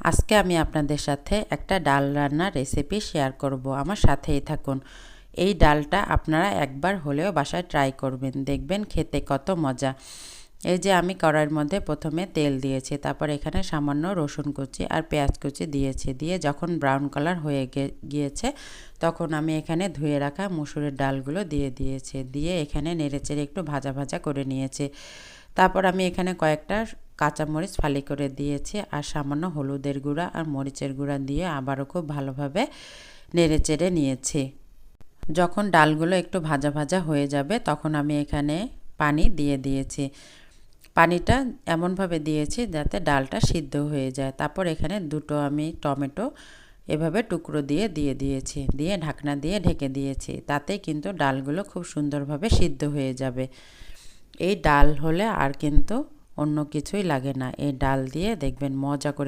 আজকে আমি আপনাদের সাথে একটা ডাল রান্নার রেসিপি শেয়ার করব, আমার সাথেই থাকুন। এই ডালটা আপনারা একবার হলেও বাসায় ট্রাই করবেন, দেখবেন খেতে কত মজা। এই যে আমি কড়াইয়ের মধ্যে প্রথমে তেল দিয়েছি, তারপর এখানে সামান্য রসুন কুচি আর পেঁয়াজ কুচি দিয়েছি, দিয়ে যখন ব্রাউন কালার হয়ে গিয়েছে তখন আমি এখানে ধুয়ে রাখা মুসুরের ডালগুলো দিয়ে দিয়েছি, দিয়ে এখানে নেড়েচেড়ে একটু ভাজা ভাজা করে নিয়েছি। তারপর আমি এখানে কয়েকটা কাঁচামরিচ ফালি করে দিয়েছি আর সামান্য হলুদের গুঁড়া আর মরিচের গুঁড়া দিয়ে আবারও খুব ভালোভাবে নেড়েচেড়ে নিয়েছি। যখন ডালগুলো একটু ভাজা ভাজা হয়ে যাবে তখন আমি এখানে পানি দিয়ে দিয়েছি। পানিটা এমনভাবে দিয়েছি যাতে ডালটা সিদ্ধ হয়ে যায়। তারপর এখানে দুটো আমি টমেটো এভাবে টুকরো দিয়ে দিয়েছি, দিয়ে ঢাকনা দিয়ে ঢেকে দিয়েছি। তাতে কিন্তু ডালগুলো খুব সুন্দরভাবে সিদ্ধ হয়ে যাবে। এই ডাল হলে আর কিন্তু অন্য কিছুই লাগে না, এই ডাল দিয়ে দেখবেন মজা করে